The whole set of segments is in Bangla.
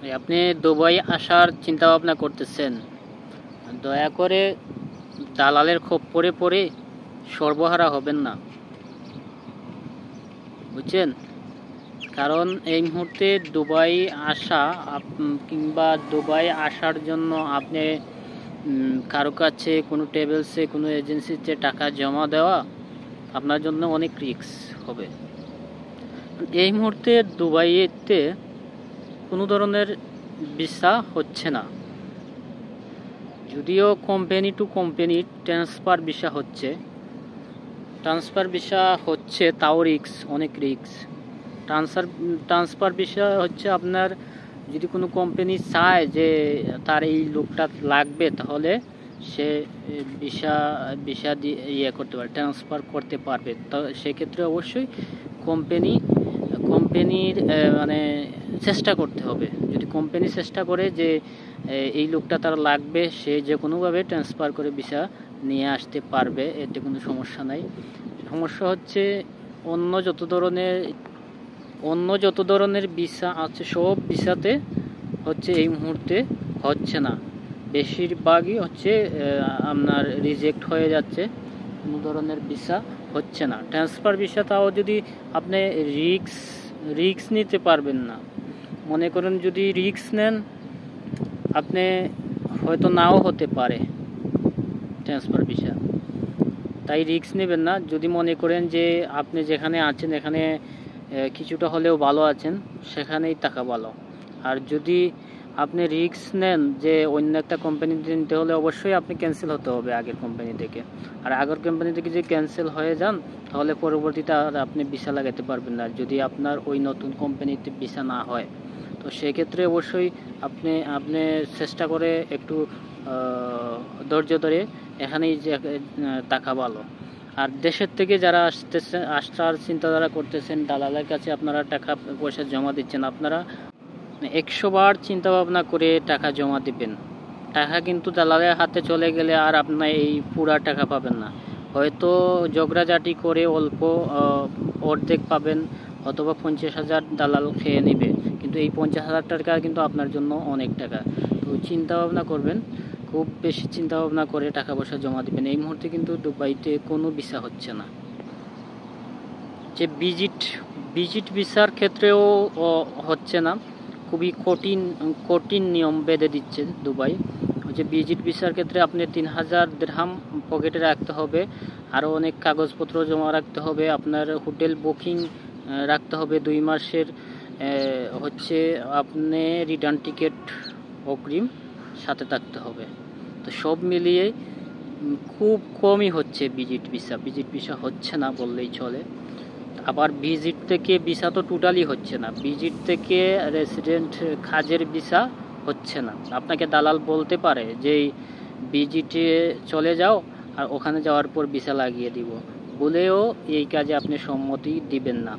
আপনি দুবাই আসার চিন্তা ভাবনা করতেছেন, দয়া করে দালালের খপ্পরে পড়ে সর্বহারা হবেন না, বুঝছেন? কারণ এই মুহূর্তে দুবাই আসা কিংবা দুবাই আসার জন্য আপনি কারো কাছে কোনো ট্রাভেলসে কোনো এজেন্সিতে টাকা জমা দেওয়া আপনার জন্য অনেক রিস্ক হবে। এই মুহূর্তে দুবাইতে কোনো ধরনের ভিসা হচ্ছে না, যদিও company to company transfer visa হচ্ছে তাও রিস্ক, অনেক রিস্ক। ট্রান্সফার ভিসা হচ্ছে আপনার যদি কোনো কোম্পানি চায় যে তার এই লোকটা লাগবে, তাহলে সে ভিসা দিয়ে করতে পারে, ট্রান্সফার করতে পারবে। তো সেক্ষেত্রে অবশ্যই কোম্পানির মানে চেষ্টা করতে হবে। যদি কোম্পানি চেষ্টা করে যে এই লোকটা তার লাগবে, সে যে কোনোভাবে ট্রান্সফার করে ভিসা নিয়ে আসতে পারবে, এতে কোনো সমস্যা নাই। সমস্যা হচ্ছে অন্য যত ধরনের ভিসা আছে সব ভিসাতে হচ্ছে এই মুহূর্তে হচ্ছে না, বেশিরভাগই হচ্ছে আপনার রিজেক্ট হয়ে যাচ্ছে, কোনো ধরনের ভিসা হচ্ছে না। ট্রান্সফার ভিসা তাও যদি আপনি রিস্ক নিতে পারবেন না, মনে করেন যদি রিস্ক নেন আপনি হয়তো নাও হতে পারে ট্রান্সফার ভিসা, তাই রিস্ক নেবেন না। যদি মনে করেন যে আপনি যেখানে আছেন এখানে কিছুটা হলেও ভালো আছেন, সেখানেই টাকা ভালো। আর যদি আপনি রিস্ক নেন যে অন্য একটা কোম্পানিতে নিতে হলে অবশ্যই আপনি ক্যান্সেল হতে হবে আগের কোম্পানি থেকে। আর আগের কোম্পানি থেকে যদি ক্যান্সেল হয়ে যান তাহলে পরবর্তীতে আর আপনি ভিসা লাগাতে পারবেন না, যদি আপনার ওই নতুন কোম্পানিতে ভিসা না হয়। তো সেক্ষেত্রে অবশ্যই আপনি চেষ্টা করে একটু ধৈর্য ধরে এখানেই যে টাকা ভালো। আর দেশের থেকে যারা আসার চিন্তাধারা করতেছেন, দালালের কাছে আপনারা টাকা পয়সা জমা দিচ্ছেন, আপনারা 100 বার চিন্তা ভাবনা করে টাকা জমা দিবেন। টাকা কিন্তু দালালের হাতে চলে গেলে আর আপনার এই পুরা টাকা পাবেন না, হয়তো ঝগড়াঝাটি করে অল্প অর্ধেক পাবেন, অথবা 50,000 দালাল খেয়ে নেবে, কিন্তু এই 50,000 টাকা কিন্তু আপনার জন্য অনেক টাকা। তো চিন্তা ভাবনা করবেন, খুব বেশি চিন্তা ভাবনা করে টাকা পয়সা জমা দিবেন। এই মুহূর্তে কিন্তু দুবাইতে কোনো ভিসা হচ্ছে না। যে ভিজিট ভিসার ক্ষেত্রেও হচ্ছে না, খুবই কঠিন নিয়ম বেঁধে দিচ্ছে দুবাই। যে ভিজিট ভিসার ক্ষেত্রে আপনি 3,000 দিরহাম পকেটে রাখতে হবে, আরও অনেক কাগজপত্র জমা রাখতে হবে, আপনার হোটেল বুকিং রাখতে হবে 2 মাসের, হচ্ছে আপনি রিটার্ন টিকিট অগ্রিম সাথে থাকতে হবে। তো সব মিলিয়ে খুব কমই হচ্ছে ভিজিট ভিসা হচ্ছে না বললেই চলে। আবার ভিজিট থেকে ভিসা তো টোটালি হচ্ছে না, ভিজিট থেকে রেসিডেন্ট কাজের ভিসা হচ্ছে না। আপনাকে দালাল বলতে পারে যে ভিজিটে চলে যাও আর ওখানে যাওয়ার পর ভিসা লাগিয়ে দিব, বলেও এই কাজে আপনি সম্মতি দিবেন না।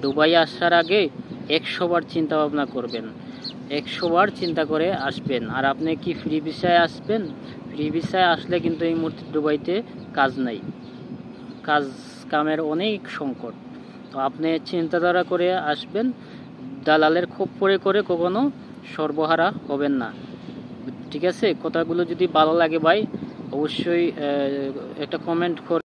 দুবাই আসার আগে 100 বার চিন্তা ভাবনা করবেন, 100 বার চিন্তা করে আসবেন। আর আপনি কি ফ্রি ভিসায় আসবেন? ফ্রি ভিসায় আসলে কিন্তু এই মুহূর্তে দুবাইতে কাজ নাই, কামের অনেক সংকট। তো আপনি চিন্তাধারা করে আসবেন, দালালের খপ্পরে করে কখনো সর্বহারা হবেন না। ঠিক আছে? কথাগুলো যদি ভালো লাগে ভাই, অবশ্যই একটা কমেন্ট করে